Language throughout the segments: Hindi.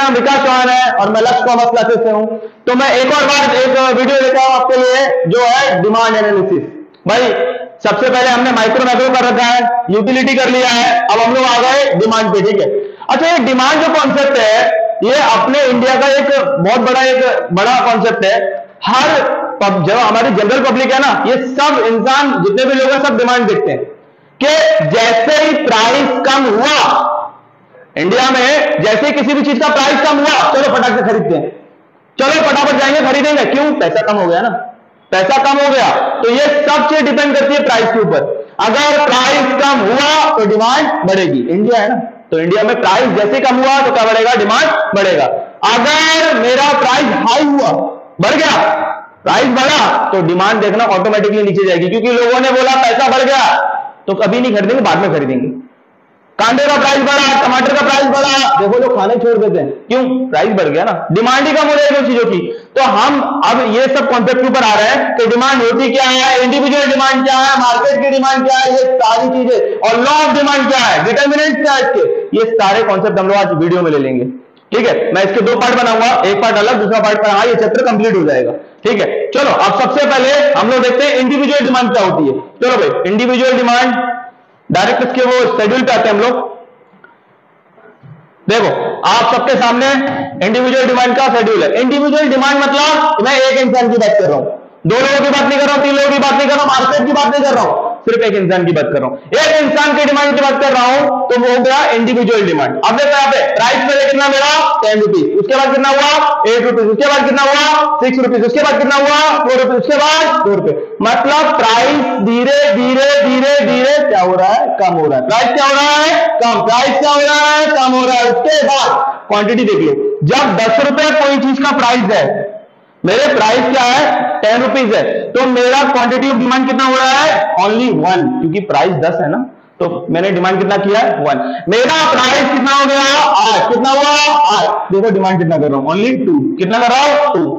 नाम विकास चौहान है और मैं लक्ष्य कॉमर्स क्लासेस से हूं। तो मैं एक और बार एक वीडियो लेकर आऊं आपके लिए जो है डिमांड एनालिसिस। भाई सबसे पहले हमने माइक्रो मैक्रो कर रखा है, यूटिलिटी कर लिया है, अब हम लोग आ गए डिमांड पे। ठीक है, अच्छा ये डिमांड जो कॉन्सेप्ट है ये अपने इंडिया का एक बहुत बड़ा कॉन्सेप्ट है। हर जो हमारी जनरल पब्लिक है ना, ये सब इंसान जितने भी लोग हैं सब डिमांड देखते हैं कि जैसे ही प्राइस कम हुआ इंडिया में, जैसे ही किसी भी चीज का प्राइस कम हुआ चलो फटाक से खरीदते हैं, चलो फटाफट जाएंगे खरीदेंगे। क्यों? पैसा कम हो गया ना, पैसा कम हो गया। तो ये सब चीज डिपेंड करती है प्राइस के ऊपर। अगर प्राइस कम हुआ तो डिमांड बढ़ेगी। इंडिया है ना, तो इंडिया में प्राइस जैसे कम हुआ तो क्या बढ़ेगा? डिमांड बढ़ेगा। अगर मेरा प्राइस हाई हुआ, बढ़ गया, प्राइस बढ़ा, तो डिमांड देखना ऑटोमेटिकली नीचे जाएगी, क्योंकि लोगों ने बोला पैसा बढ़ गया तो कभी नहीं खरीदेंगे, बाद में खरीदेंगे। कांदे का प्राइस बढ़ा, टमाटर का प्राइस बढ़ा, देखो लोग खाने छोड़ देते हैं। क्यों? प्राइस बढ़ गया ना, डिमांड ही कम हो जाएगी चीजों की। तो हम अब ये सब कॉन्सेप्ट के ऊपर आ रहे हैं कि डिमांड होती क्या है, इंडिविजुअल डिमांड क्या है, मार्केट की डिमांड क्या है, ये सारी चीजें, और लॉ ऑफ डिमांड क्या है, डिटर्मिनेंट क्या है इसके, ये सारे कॉन्सेप्ट हम लोग आज वीडियो में ले लेंगे। ठीक है, मैं इसके दो पार्ट बनाऊंगा, एक पार्ट अलग, दूसरा पार्ट पर ये चैप्टर कंप्लीट हो जाएगा। ठीक है, चलो अब सबसे पहले हम लोग देखते हैं इंडिविजुअल डिमांड क्या होती है। चलो भाई, इंडिविजुअल डिमांड, डायरेक्ट इसके वो शेड्यूल पे आते हैं हम लोग। देखो आप सबके सामने इंडिविजुअल डिमांड का शेड्यूल है। इंडिविजुअल डिमांड मतलब मैं एक इंसान की बात कर रहा हूं, दो लोगों की बात नहीं कर रहा हूं, तीन लोगों की बात नहीं कर रहा हूं, मार्केट की बात नहीं कर रहा हूं, सिर्फ एक इंसान की बात कर रहा हूं। एक इंसान की डिमांड की बात कर रहा हूं तो वो हो गया इंडिविजुअल डिमांड। अब देखो यहाँ पे प्राइस पहले कितना मेरा 10 रुपीज, उसके बाद कितना हुआ 8 रुपीज, उसके बाद कितना हुआ 6 रुपीज, उसके बाद कितना हुआ 4 रुपीज, उसके बाद 2 रुपए। मतलब प्राइस धीरे धीरे धीरे धीरे क्या हो रहा है? कम हो रहा है। प्राइस क्या हो रहा है? कम। प्राइस क्या हो रहा है? कम हो रहा है। उसके बाद क्वांटिटी देख लो, जब 10 रुपए कोई चीज का प्राइस है, मेरे प्राइस क्या है 10 रुपीज है, तो मेरा क्वांटिटी ऑफ डिमांड कितना हो रहा है? ओनली 1, क्योंकि प्राइस 10 है ना, तो मैंने डिमांड कितना किया है? 1। मेरा प्राइस कितना हो गया? 8। कितना हुआ? 8। देखो डिमांड कितना कर रहा हूं? ओनली 2। कितना कर रहा हूं? 2।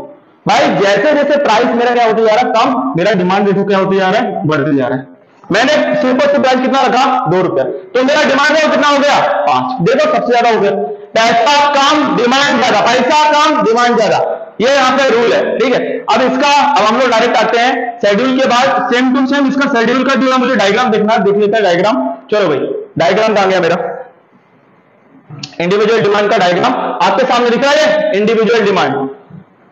भाई जैसे जैसे प्राइस मेरा क्या होता जा रहा है? कम, मेरा डिमांड देखो क्या होता जा रहा है? बढ़ते जा रहा है। मैंने सिंपल से प्राइस कितना रखा? 2 रुपए, तो मेरा डिमांड कितना हो गया? 5। देखो सबसे ज्यादा हो गया। पैसा कम, डिमांड ज्यादा, पैसा कम, डिमांड ज्यादा, ये यहाँ पे रूल है। ठीक है, अब हम लोग डायरेक्ट आते हैं शेड्यूल के बाद। सेम टू सेम इसका शेड्यूल का जो है मुझे डायग्राम देखना, देख लेते हैं डायग्राम। चलो भाई, डायग्राम आ गया मेरा, इंडिविजुअल डिमांड का डायग्राम आपके सामने दिख रहा है। इंडिविजुअल डिमांड,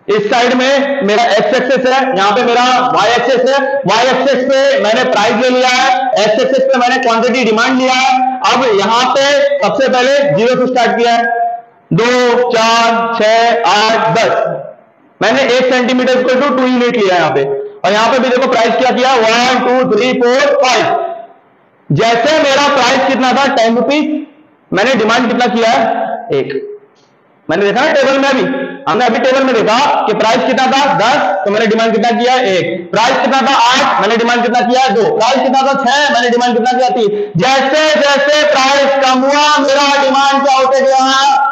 इस साइड में मेरा एक्स एक्सेस है, यहाँ पे मेरा वाई एक्सेस है। वाई एक्सेस पे मैंने प्राइस ले लिया है, एक्स एक्सेस पे मैंने क्वांटिटी डिमांड लिया है। अब यहाँ पे सबसे पहले 0 से स्टार्ट किया है, 2, 4, 6, 8, 10, मैंने 1 सेंटीमीटर इक्वल टू 2 यूनिट लिया यहाँ पे। और यहाँ पे भी देखो प्राइस क्या किया, 1, 2, 3, 4, 5। जैसे मेरा प्राइस कितना था 10 रुपीज, मैंने डिमांड कितना किया है? 1। मैंने देखा ना टेबल में, अभी हमने अभी टेबल में देखा कि प्राइस कितना था 10, तो मैंने डिमांड कितना किया 1। प्राइस कितना था 8, मैंने डिमांड कितना किया 2। प्राइस कितना था 6, मैंने डिमांड कितना किया 3। जैसे जैसे प्राइस कम हुआ मेरा डिमांड क्या होते गया?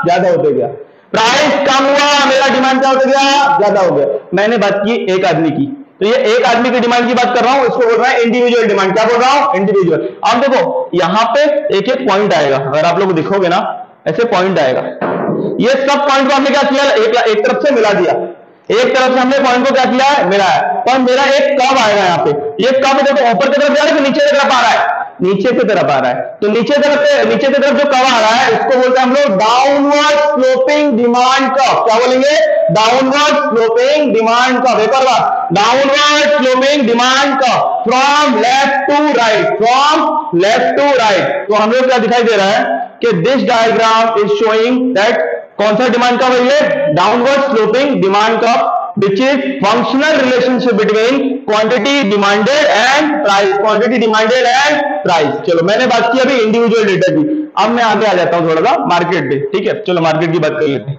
ज्यादा होते गया। प्राइस कम हुआ मेरा डिमांड क्या होते गया? ज्यादा हो गया। मैंने बात की एक आदमी की, तो ये एक आदमी की डिमांड की बात कर रहा हूं, इसको बोल रहा है इंडिविजुअल डिमांड। क्या बोल रहा हूं? इंडिविजुअल। अब देखो यहाँ पे एक एक पॉइंट आएगा, अगर आप लोग देखोगे ना ऐसे पॉइंट आएगा। ये सब पॉइंट को हमने क्या किया? एक तरफ से मिला दिया, एक तरफ से हमने पॉइंट को क्या किया है? मिला है। पर मेरा एक कब आएगा यहाँ पे, ये कब देखो ऊपर की तरफ जा रहा है, नीचे की तरफ आ रहा है, नीचे की तरफ आ रहा है। तो नीचे की तरफ जो कब आ रहा है इसको बोलते हैं हम लोग डाउनवर्ड स्लोपिंग डिमांड कर्व। क्या बोलेंगे? Downward sloping demand curve. एक और बात, downward sloping demand curve from left to right, from left to right. तो हम लोग क्या दिखाई दे रहा है कि this diagram is showing that कौन सा डिमांड कर्व है? ये downward sloping demand curve which is functional relationship between quantity demanded and price, quantity demanded and price। चलो मैंने बात की अभी इंडिविजुअल डेटा की, अब मैं आगे आ जाता हूं थोड़ा सा मार्केट पे। ठीक है, चलो मार्केट की बात कर लेते हैं।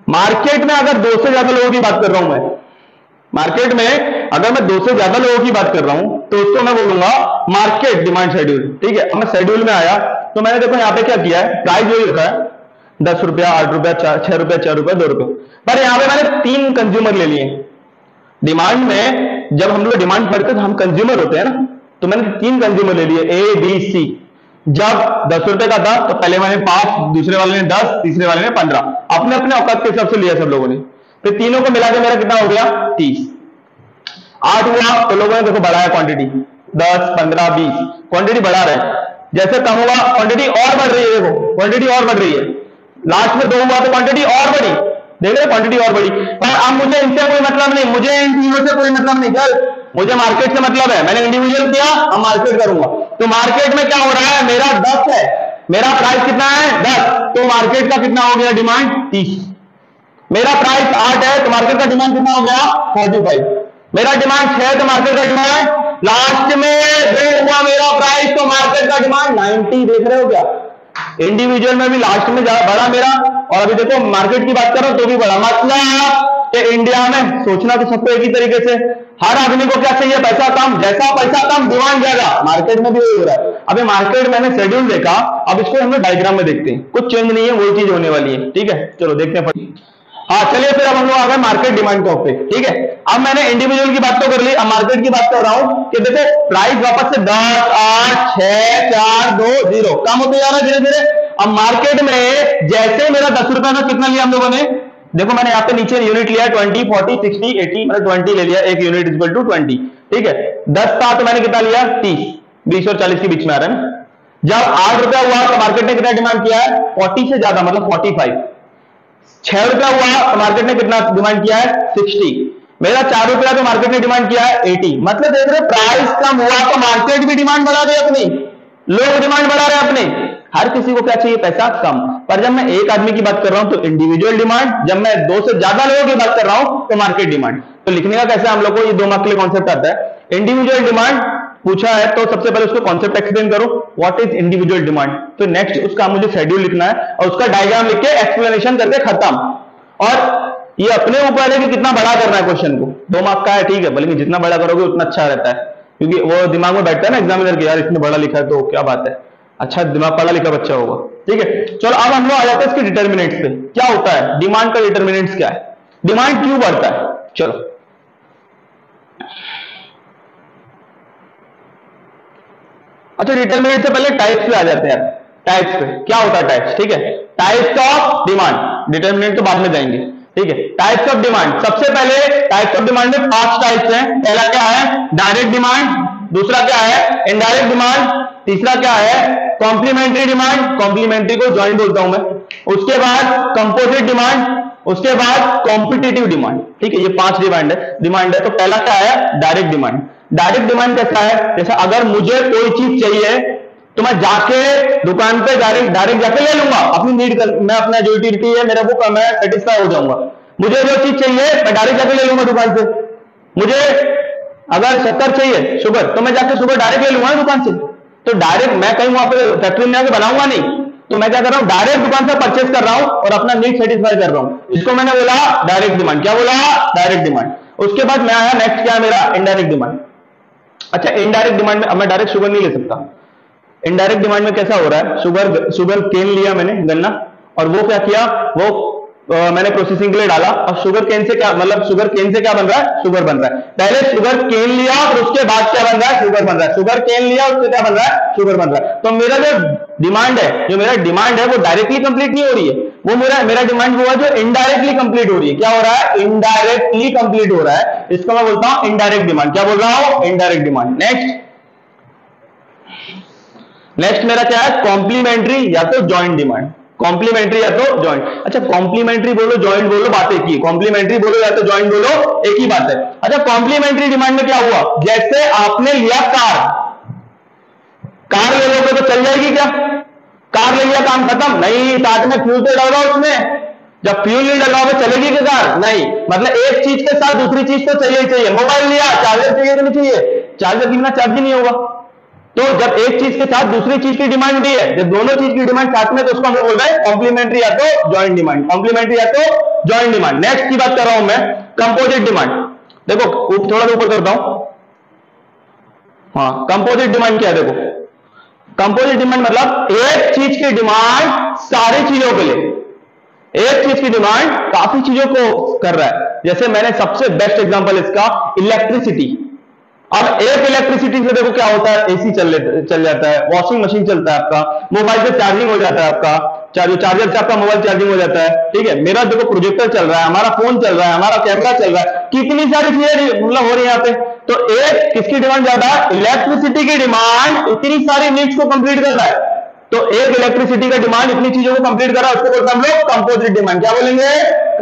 मार्केट में अगर 2 से ज्यादा लोगों की बात कर रहा हूं मैं, मार्केट में अगर मैं 2 से ज्यादा लोगों की बात कर रहा हूं तो उसको मैं बोलूंगा मार्केट डिमांड शेड्यूल। ठीक है, अब मैं शेड्यूल में आया तो मैंने देखो यहाँ पे क्या किया है, प्राइस जो लिखा है 10 रुपया, 8 रुपया, 6 रुपया, 4 रुपया, 2 रुपये, पर यहाँ पे मैंने 3 कंज्यूमर ले लिए। डिमांड में जब हम लोग डिमांड पढ़ते तो हम कंज्यूमर होते हैं ना, तो मैंने 3 कंज्यूमर ले लिए, A, B, C। जब 10 रुपए का था तो पहले वाले ने 5, दूसरे वाले ने 10, तीसरे वाले ने 15, अपने अपने औकात के हिसाब से लिया सब लोगों ने। फिर तीनों को मिला के मेरा कितना हो गया 30। 8 हुआ तो लोगों ने देखो बढ़ाया क्वांटिटी, 10, 15, 20 क्वांटिटी बढ़ा रहे हैं। जैसे कम होगा क्वांटिटी और बढ़ रही है, देखो क्वांटिटी और बढ़ रही है। लास्ट में 2 हुआ तो क्वांटिटी और बढ़ी, देख रहे क्वांटिटी और बढ़ी। पर अब मुझे इनसे कोई मतलब नहीं, मुझे इन तीनों से कोई मतलब नहीं, चल मुझे मार्केट से मतलब है। मैंने इंडिविजुअल किया, अब मार्केट करूंगा। तो मार्केट में क्या हो रहा है, मेरा 10 है, मेरा प्राइस कितना है 10, तो मार्केट का कितना हो गया डिमांड 30। मेरा प्राइस 8 है तो मार्केट का डिमांड कितना हो गया 45। मेरा डिमांड 6 है तो मार्केट का डिमांड लास्ट में 2 हुआ मेरा प्राइस, तो मार्केट का डिमांड 90। देख रहे हो क्या, इंडिविजुअल में भी लास्ट में बढ़ा मेरा, और अभी देखो मार्केट की बात करो तो भी बढ़ा। मतलब कि इंडिया में सोचना तो सबको एक ही तरीके से, हर आदमी को क्या चाहिए, पैसा कम, जैसा पैसा कम डिमांड ज्यादा। मार्केट में भी वही हो रहा है। अभी मार्केट मैंने शेड्यूल देखा, अब इसको हम लोग डायग्राम में देखते हैं, कुछ चेंज नहीं है, वही चीज होने वाली है। ठीक है चलो देखते हैं। हाँ चलिए फिर अब हम लोग आ गए मार्केट डिमांड टॉप पे। ठीक है, अब मैंने इंडिविजुअल की बात तो कर ली, अब मार्केट की बात कर रहा हूं कि देखो प्राइस वापस से 10, 8, 6, 4, 2, 0 कम होते जा रहा है धीरे धीरे। अब मार्केट में जैसे मेरा 10 रुपए का कितना लिया हम लोगों ने, देखो मैंने यहाँ पे नीचे यूनिट लिया 20, 40, 60, 80, मतलब 20 ले लिया, एक यूनिट इक्वल टू 20। ठीक है, 10 था तो मैंने कितना लिया 30, 20 और 40 के बीच में आ रहा है ना। जब 8 रुपया हुआ तो मार्केट ने कितना डिमांड किया है 40 से ज्यादा, मतलब 45। 6 रुपया हुआ तो मार्केट ने कितना डिमांड किया है 60। मेरा 4 रुपया तो मार्केट ने डिमांड किया है 80। मतलब देख रहे प्राइस कम हुआ तो मार्केट भी डिमांड बढ़ा रहे अपनी, लोग डिमांड बढ़ा रहे अपने। हर किसी को क्या चाहिए, पैसा कम। पर जब मैं एक आदमी की बात कर रहा हूं तो इंडिविजुअल डिमांड, जब मैं 2 से ज्यादा लोगों की बात कर रहा हूं तो मार्केट डिमांड। तो लिखने का कैसे हम लोग को ये 2 मार्क के लिए कॉन्सेप्ट आता है। इंडिविजुअल डिमांड पूछा है तो सबसे पहले उसको कॉन्सेप्ट एक्सप्लेन करो, व्हाट इज इंडिविजुअल डिमांड। फिर नेक्स्ट उसका मुझे शेड्यूल लिखना है और उसका डायग्राम लिख के एक्सप्लेनेशन करके खत्म। और ये अपने ऊपर है कि कितना बड़ा करना है क्वेश्चन को। 2 मार्क का है ठीक है, बल्कि जितना बड़ा करोगे उतना अच्छा रहता है, क्योंकि वो दिमाग में बैठता है ना एग्जामिनर के, यार इसने बड़ा लिखा है तो क्या बात है, अच्छा दिमाग पढ़ा लिखा बच्चा होगा। ठीक है चलो अब हम लोग आ जाते हैं इसके डिटर्मिनेंट्स पे। क्या होता है डिमांड का डिटर्मिनेंट्स क्या है, डिमांड क्यों बढ़ता है। चलो अच्छा डिटर्मिनेंट से पहले टाइप्स पे आ जाते हैं। टाइप्स पे क्या होता है टाइप्स, ठीक है, टाइप्स ऑफ डिमांड, डिटर्मिनेंट तो बाद में जाएंगे। ठीक है, टाइप्स ऑफ डिमांड, सबसे पहले टाइप्स ऑफ डिमांड में 5 टाइप्स हैं। पहला क्या है डायरेक्ट डिमांड, दूसरा क्या है इनडायरेक्ट डिमांड, तीसरा क्या है कॉम्प्लीमेंट्री डिमांड, कॉम्प्लीमेंट्री को ज्वाइंट बोलता हूं मैं, उसके बाद कंपोजिट डिमांड, उसके बाद कॉम्पिटिटिव डिमांड। ठीक है, ये 5 डिमांड है। तो पहला क्या है डायरेक्ट डिमांड। डायरेक्ट डिमांड कैसा है, जैसा अगर मुझे कोई चीज चाहिए तो मैं जाके दुकान पे डायरेक्ट जाके ले लूंगा, अपनी नीड कर, मैं अपना जो यूटिलिटी है मेरा वो मैं सेटिस्फाई हो जाऊंगा। मुझे जो चीज चाहिए मैं डायरेक्ट जाके ले लूंगा दुकान से। मुझे अगर शक्कर चाहिए शुगर तो मैं जाके शुगर डायरेक्ट ले लूंगा दुकान से। तो डायरेक्ट मैं कहीं वहां पे फैक्ट्री में आके बनाऊंगा नहीं, तो मैं क्या कर रहा हूं डायरेक्ट दुकान से परचेस कर रहा हूं और अपना नीड सेटिस्फाई कर रहा हूं। इसको मैंने बोला डायरेक्ट डिमांड। क्या बोला डायरेक्ट डिमांड। उसके बाद मैं आया नेक्स्ट क्या है मेरा इनडायरेक्ट डिमांड। अच्छा इनडायरेक्ट डिमांड में अब मैं डायरेक्ट शुगर नहीं ले सकता। इनडायरेक्ट डिमांड में कैसा हो रहा है, शुगर केन लिया मैंने गन्ना, और वो क्या किया वो मैंने प्रोसेसिंग के लिए डाला, और शुगर केन से क्या मतलब शुगर केन से क्या बन रहा है शुगर बन रहा है। पहले शुगर केन लिया और उसके बाद क्या बन रहा है शुगर बन रहा है। शुगर केन लिया उससे क्या बन रहा है शुगर बन रहा है। तो मेरा जो डिमांड है वो डायरेक्टली कंप्लीट नहीं हो रही है, वो मेरा डिमांड हुआ जो इनडायरेक्टली कंप्लीट हो रही है। क्या हो रहा है इनडायरेक्टली कंप्लीट हो रहा है, इसको मैं बोलता हूं इनडायरेक्ट डिमांड। क्या बोल रहा हूं इनडायरेक्ट डिमांड। नेक्स्ट मेरा क्या है कॉम्प्लीमेंट्री या तो जॉइंट डिमांड। कॉम्प्लीमेंट्री या तो जॉइंट। अच्छा कॉम्प्लीमेंट्री बोलो जॉइंट बोलो बात एक ही, कॉम्प्लीमेंट्री बोलो या तो जॉइंट बोलो एक ही बात है। अच्छा कॉम्प्लीमेंट्री डिमांड में क्या हुआ, जैसे आपने लिया कार ले लोगे तो चल जाएगी क्या, कार ले लिया काम खत्म नहीं, साथ में फ्यूल तो डालो उसमें, जब फ्यूल नहीं डलाओगे चलेगी क्या कार नहीं। मतलब एक चीज के साथ दूसरी चीज तो चाहिए ही चाहिए। मोबाइल लिया चार्जर चाहिए कि नहीं चाहिए, चार्जर के बिना चार्ज ही नहीं होगा। तो जब एक चीज के साथ दूसरी चीज की डिमांड भी है, जब दोनों चीज की डिमांड साथ में, तो उसको हम बोल रहे हैं कॉम्प्लीमेंट्री या तो जॉइंट डिमांड। कॉम्प्लीमेंट्री या तो जॉइंट डिमांड। नेक्स्ट की बात कर रहा हूं मैं कंपोजिट डिमांड। देखो थोड़ा सा ऊपर करता हूं, हाँ कंपोजिट डिमांड क्या है। देखो कंपोजिट डिमांड मतलब एक चीज की डिमांड सारी चीजों के लिए, एक चीज की डिमांड काफी चीजों को कर रहा है। जैसे मैंने सबसे बेस्ट एग्जांपल इसका इलेक्ट्रिसिटी, अब एक इलेक्ट्रिसिटी से देखो क्या होता है, एसी चल जाता है, वॉशिंग मशीन चलता है आपका, मोबाइल से चार्जिंग हो जाता है आपका, चार्जर से आपका मोबाइल चार्जिंग हो जाता है, ठीक है। मेरा देखो प्रोजेक्टर चल रहा है, हमारा फोन चल रहा है, हमारा कैमरा चल रहा है, कितनी सारी चीजें मतलब हो रही है यहाँ पे। तो एक किसकी डिमांड ज्यादा है, इलेक्ट्रिसिटी की डिमांड इतनी सारी नीड्स को कंप्लीट करता है। तो एक इलेक्ट्रिसिटी का डिमांड इतनी चीजों को कंप्लीट कर रहा है, उसको बोलते हैं हम लोग कंपोजिट डिमांड। क्या बोलेंगे,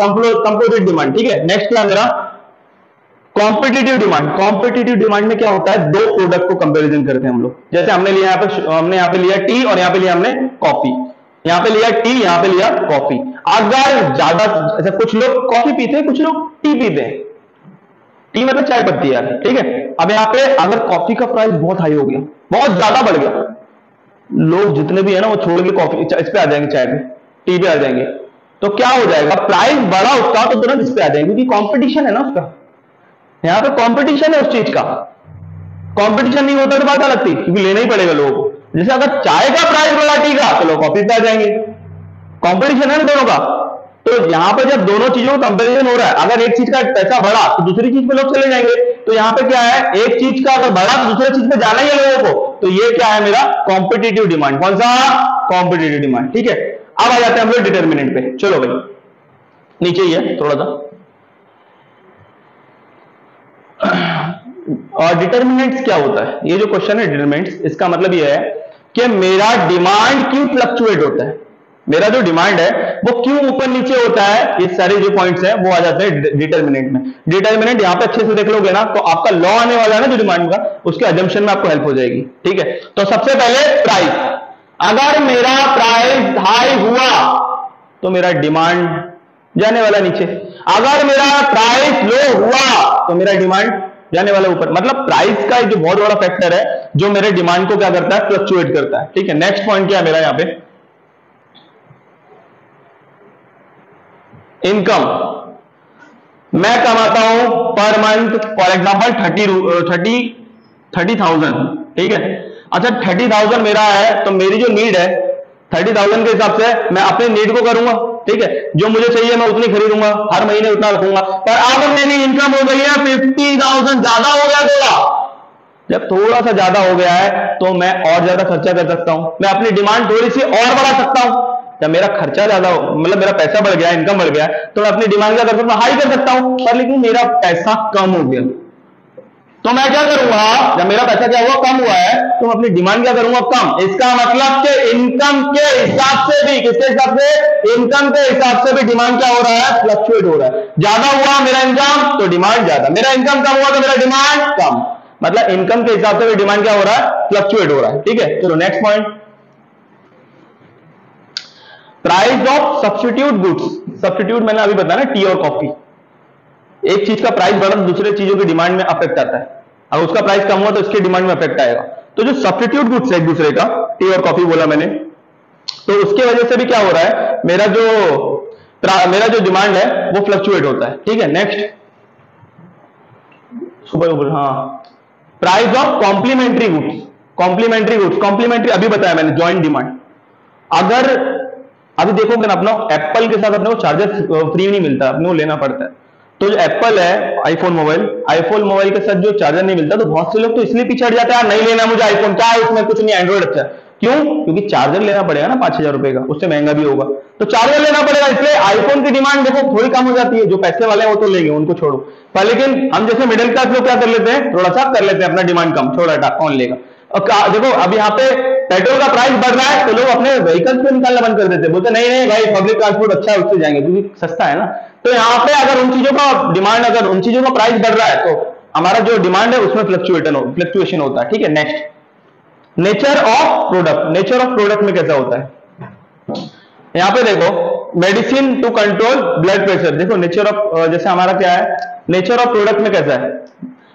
कंपोजिट डिमांड, ठीक है। नेक्स्ट क्या मेरा, कॉम्पिटिटिव डिमांड। कॉम्पिटिटिव डिमांड में क्या होता है, दो प्रोडक्ट को कंपैरिजन करते हैं हम लोग। जैसे हमने लिया हमने यहाँ पे लिया टी और यहाँ पे लिया हमने कॉफी, यहाँ पे लिया टी, यहाँ पे लिया कॉफी। अगर ज्यादा, ऐसे कुछ लोग कॉफी पीते हैं, कुछ लोग टी पीते हैं, टी मतलब चाय पत्ती यार, ठीक है। अब यहाँ पे अगर कॉफी का प्राइस बहुत हाई हो गया, बहुत ज्यादा बढ़ गया, लोग जितने भी है ना वो छोड़ के कॉफी इस पे आ जाएंगे, चाय पे, टी पे आ जाएंगे। तो क्या हो जाएगा, प्राइस बढ़ा उसका तो तुरंत इस पे आ जाएंगे, क्योंकि कॉम्पिटिशन है ना उसका, यहाँ पे कंपटीशन है उस चीज का। कंपटीशन नहीं होता तो बात अलग थी, क्योंकि लेना ही पड़ेगा लोगों को। जैसे अगर चाय का प्राइस बढ़ा टी का, तो लोग कॉफी पे आ जाएंगे, कंपटीशन है ना दोनों का। तो यहाँ पे जब दोनों चीजों का कंपैरिजन हो रहा है, अगर एक चीज का पैसा बढ़ा तो दूसरी चीज पे लोग चले जाएंगे। तो यहाँ पे क्या है, एक चीज का अगर बढ़ा तो दूसरी चीज पे जाना ही है लोगों को। तो ये क्या है मेरा कॉम्पिटिटिव डिमांड। कौन सा, कॉम्पिटिटिव डिमांड, ठीक है। अब आ जाते हैं हम लोग डिटर्मिनेंट पे। चलो भाई, नीचे ही है थोड़ा सा। और डिटर्मिनेंट्स क्या होता है, ये जो क्वेश्चन है डिटर्मिनेंट्स, इसका मतलब ये है कि मेरा डिमांड क्यों फ्लक्चुएट होता है, मेरा जो डिमांड है वो क्यों ऊपर नीचे होता है। ये सारे जो पॉइंट्स हैं वो आ जाते हैं डिटर्मिनेंट में। डिटर्मिनेंट यहाँ पे अच्छे से देख लोगे ना तो आपका लॉ आने वाला है ना जो डिमांड का, उसके अजम्पशन में आपको हेल्प हो जाएगी, ठीक है। तो सबसे पहले प्राइस, अगर मेरा प्राइस हाई हुआ तो मेरा डिमांड जाने वाला नीचे, अगर मेरा प्राइस लो हुआ तो मेरा डिमांड जाने वाला ऊपर। मतलब प्राइस का जो बहुत बड़ा फैक्टर है जो मेरे डिमांड को क्या करता है, फ्लक्चुएट करता है, ठीक है। नेक्स्ट पॉइंट क्या है मेरा यहाँ पे, इनकम। मैं कमाता हूं पर मंथ फॉर एग्जांपल 30,000, ठीक है। अच्छा 30,000 मेरा है, तो मेरी जो नीड है 30,000 के हिसाब से मैं अपने नीड को करूंगा, ठीक है। जो मुझे चाहिए मैं उतनी खरीदूंगा, हर महीने उतना रखूंगा। पर अब मेरी इनकम हो गई है 50,000, ज्यादा हो गया थोड़ा। जब थोड़ा सा ज्यादा हो गया है तो मैं और ज्यादा खर्चा कर सकता हूं, मैं अपनी डिमांड थोड़ी सी और बढ़ा सकता हूं। जब मेरा खर्चा ज्यादा हो, मतलब मेरा पैसा बढ़ गया, इनकम बढ़ गया, तो मैं अपनी डिमांड क्या कर सकता हूं, हाई कर सकता हूं। पर लेकिन मेरा पैसा कम हो गया, तो मैं क्या करूंगा, जब मेरा पैसा क्या हुआ, कम हुआ है, तो मैं अपनी डिमांड क्या करूंगा, कम। इसका मतलब कि इनकम के हिसाब से भी, किसके हिसाब से, इनकम के हिसाब से भी डिमांड क्या हो रहा है, फ्लक्चुएट हो रहा है। ज्यादा हुआ मेरा इनकम तो डिमांड ज्यादा, मेरा इनकम कम हुआ तो मेरा डिमांड कम। मतलब इनकम के हिसाब से भी डिमांड क्या हो रहा है, फ्लक्चुएट हो रहा है, ठीक है। चलो next point, price of substitute goods. Substitute मैंने अभी बताया ना, टी और कॉफी। एक चीज का प्राइस बढ़ा तो दूसरे चीजों की डिमांड में अफेक्ट आता है, अगर उसका प्राइस कम हुआ तो इसकी डिमांड में अफेक्ट आएगा। तो जो सब्स्टिट्यूट गुड्स है एक दूसरे का, टी और कॉफी बोला मैंने, तो उसके वजह से भी क्या हो रहा है, मेरा जो डिमांड है वो फ्लक्चुएट होता है, ठीक है। नेक्स्ट सुपर, हाँ, price of complimentary goods. Complimentary अभी बताया मैंने, जॉइंट डिमांड। अगर अभी देखोगे ना, अपना एप्पल के साथ अपने को चार्जर फ्री नहीं मिलता, अपने को लेना पड़ता है। तो जो एप्पल है, आईफोन मोबाइल के साथ जो चार्जर नहीं मिलता, तो बहुत से लोग तो इसलिए पीछे हट जाते हैं, नहीं लेना मुझे आईफोन, क्या है उसमें, कुछ नहीं, एंड्रॉइड अच्छा। क्यों, क्योंकि चार्जर लेना पड़ेगा ना 5,000 रुपए का, उससे महंगा भी होगा, तो चार्जर लेना पड़ेगा, इसलिए आईफोन की डिमांड देखो थोड़ी कम हो जाती है। जो पैसे वाले हैं वो तो लेंगे, उनको छोड़ो। पर लेकिन हम जैसे मिडिल क्लास लोग क्या कर लेते हैं, थोड़ा सा कर लेते हैं, अपना डिमांड कम, छोड़ हटा, कौन लेगा। और देखो अब यहाँ पे पेट्रोल का प्राइस बढ़ रहा है, तो लोग अपने व्हीकल को निकालना बंद कर देते हैं, बोलते नहीं भाई पब्लिक ट्रांसपोर्ट अच्छा है, उससे जाएंगे क्योंकि सस्ता है ना। तो यहाँ पे अगर उन चीजों का डिमांड, अगर उन चीजों का प्राइस बढ़ रहा है, तो हमारा जो डिमांड है उसमें फ्लक्चुएशन होता है, ठीक है। नेक्स्ट, नेचर ऑफ प्रोडक्ट में कैसा होता है, यहाँ पे देखो, medicine to control blood pressure. देखो नेचर ऑफ, जैसे हमारा क्या है, नेचर ऑफ प्रोडक्ट में कैसा है,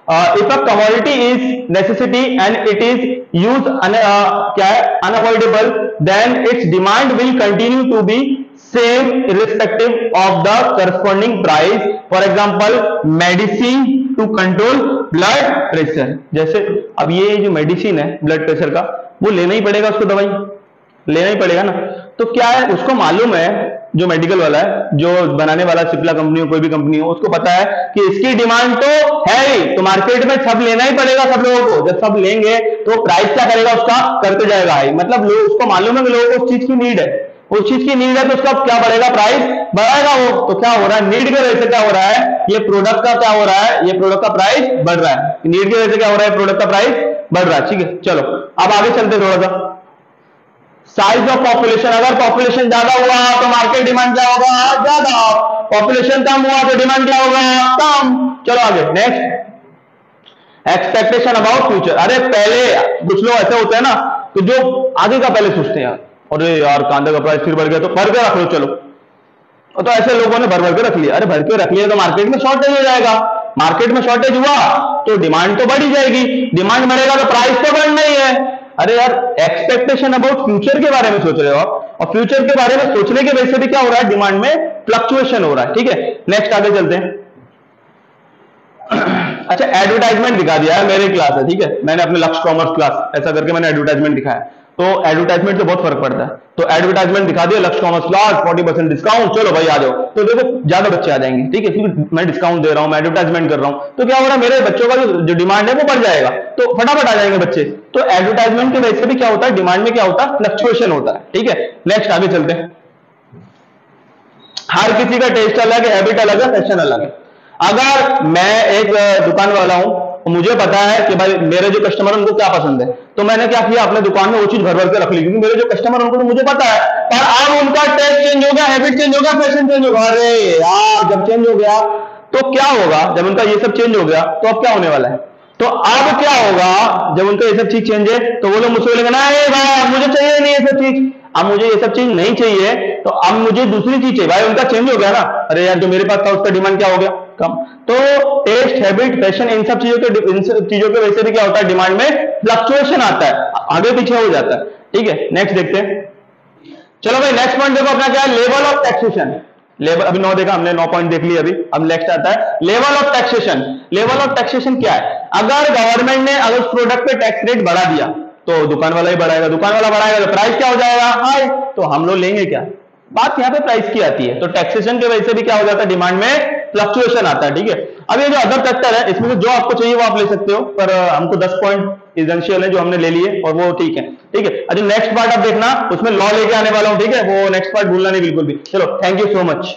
if a commodity is necessity and it is use क्या है, unavoidable, then its demand will continue to be same irrespective of the corresponding price. For example, medicine to control blood pressure. जैसे अब ये जो मेडिसिन है ब्लड प्रेशर का, वो लेना ही पड़ेगा, उसको दवाई लेना ही पड़ेगा ना। तो क्या है, उसको मालूम है जो मेडिकल वाला है, जो बनाने वाला सिप्ला कंपनी हो, कोई भी कंपनी हो, उसको पता है कि इसकी डिमांड तो है ही, तो मार्केट में सब लेना ही पड़ेगा सब लोगों को। जब सब लेंगे तो प्राइस क्या करेगा उसका, करते जाएगा हाई। मतलब लोग, उसको मालूम है कि लोगों को उस चीज की नीड है, उस चीज की नीड है, तो उसका क्या बढ़ेगा, प्राइस बढ़ाएगा वो। तो क्या हो रहा है, नीड की वजह से क्या हो रहा है, ये प्रोडक्ट का क्या हो रहा है, ये प्रोडक्ट का प्राइस बढ़ रहा है। नीड की वजह से क्या हो रहा है, प्रोडक्ट का प्राइस बढ़ रहा है। ठीक है, चलो अब आगे चलते थोड़ा सा। साइज ऑफ पॉपुलेशन, अगर पॉपुलेशन ज्यादा हुआ तो मार्केट डिमांड क्या होगा, ज्यादा। पॉपुलेशन कम हुआ तो डिमांड क्या होगा, कम। चलो आगे नेक्स्ट, एक्सपेक्टेशन अबाउट फ्यूचर। अरे पहले कुछ लोग ऐसे होते हैं ना, तो जो आगे का पहले सोचते हैं, अरे यार कांदे का प्राइस फिर बढ़ गया तो भर के रख लो चलो। तो ऐसे लोगों ने भर भर के रख लिया। अरे भर के रख लिया तो मार्केट में शॉर्टेज हो जाएगा, मार्केट में शॉर्टेज हुआ तो डिमांड तो बढ़ी जाएगी, डिमांड बढ़ेगा तो प्राइस तो बढ़ना ही है। अरे यार एक्सपेक्टेशन अबाउट फ्यूचर के बारे में सोच रहे हो आप, और फ्यूचर के बारे में सोचने के वजह से भी क्या हो रहा है, डिमांड में फ्लक्चुएशन हो रहा है। ठीक है, नेक्स्ट आगे चलते हैं। अच्छा, एडवर्टाइजमेंट दिखा दिया है, मेरी क्लास है, ठीक है, मैंने अपने लक्ष्य कॉमर्स क्लास ऐसा करके मैंने एडवर्टाइजमेंट दिखाया। तो एडवर्टाइजमेंट से बहुत फर्क पड़ता है। तो एडवर्टाइजमेंट दिखा दिया, लक्ष्य कॉमर्स क्लास 40% डिस्काउंट, चलो भाई आ जाओ। तो देखो ज्यादा बच्चे आ जाएंगे, ठीक है, क्योंकि मैं डिस्काउंट दे रहा हूं, मैं एडवर्टाइजमेंट कर रहा हूं, तो क्या हो रहा है, मेरे बच्चों का जो डिमांड है वो बढ़ जाएगा, तो फटाफट आ जाएंगे बच्चे। तो एडवर्टाइजमेंट की वजह से भी क्या होता है, डिमांड में क्या होता है, फ्लक्चुएशन होता है। ठीक है, नेक्स्ट आगे चलते हैं। हर किसी का टेस्ट अलग है, हैबिट अलग है, फैशन अलग है। अगर मैं एक दुकान वाला हूं, मुझे पता है कि भाई मेरे जो कस्टमर उनको क्या पसंद है, तो मैंने क्या किया, अपने दुकान में वो चीज भर भर के रख ली, क्योंकि मेरे जो कस्टमर उनको तो मुझे पता है। पर अब उनका टेस्ट चेंज हो गया, हैबिट चेंज हो गया, फैशन चेंज हो गया। अरे यार जब चेंज हो गया तो क्या होगा, जब उनका ये सब चेंज हो गया तो अब क्या होने वाला है, तो अब क्या होगा, जब उनका ये सब चीज चेंज है तो वो लोग मुझसे बोलेंगे ना, भाई मुझे चाहिए नहीं ये सब चीज, अब मुझे ये सब चीज नहीं चाहिए, तो अब मुझे दूसरी चीज चाहिए। भाई उनका चेंज हो गया ना, अरे यार जो मेरे पास था उसका डिमांड क्या हो गया, कम। तो टेस्ट, हैबिट, फैशन, इन सब चीजों के वजह से भी क्या होता है, डिमांड में फ्लक्चुएशन आता है, आगे पीछे हो जाता है। ठीक है, नेक्स्ट देखते हैं। चलो भाई नेक्स्ट पॉइंट देखो अपना क्या है, लेवल ऑफ टैक्सेशन। लेवल अभी 9 देखा हमने, 9 पॉइंट देख लिए अभी। अब नेक्स्ट आता है level of taxation. Level of taxation क्या है, अगर गवर्नमेंट ने अगर उस प्रोडक्ट पे टैक्स रेट बढ़ा दिया तो दुकान वाला ही बढ़ाएगा, दुकान वाला बढ़ाएगा तो प्राइस क्या हो जाएगा, हाई, तो हम लोग लेंगे क्या। बात यहाँ पे प्राइस की आती है। तो टैक्सेशन की वजह से भी क्या हो जाता है, डिमांड में फ्लक्चुएशन आता है। ठीक है, अब ये जो अदर फैक्टर है, इसमें से जो आपको चाहिए वो आप ले सकते हो, पर हमको 10 पॉइंट इसेंशियल है जो हमने ले लिए और वो ठीक है। ठीक है, अच्छा नेक्स्ट पार्ट आप देखना, उसमें लॉ लेके आने वाला हूं, ठीक है, वो नेक्स्ट पार्ट भूलना नहीं बिल्कुल भी। चलो थैंक यू सो मच।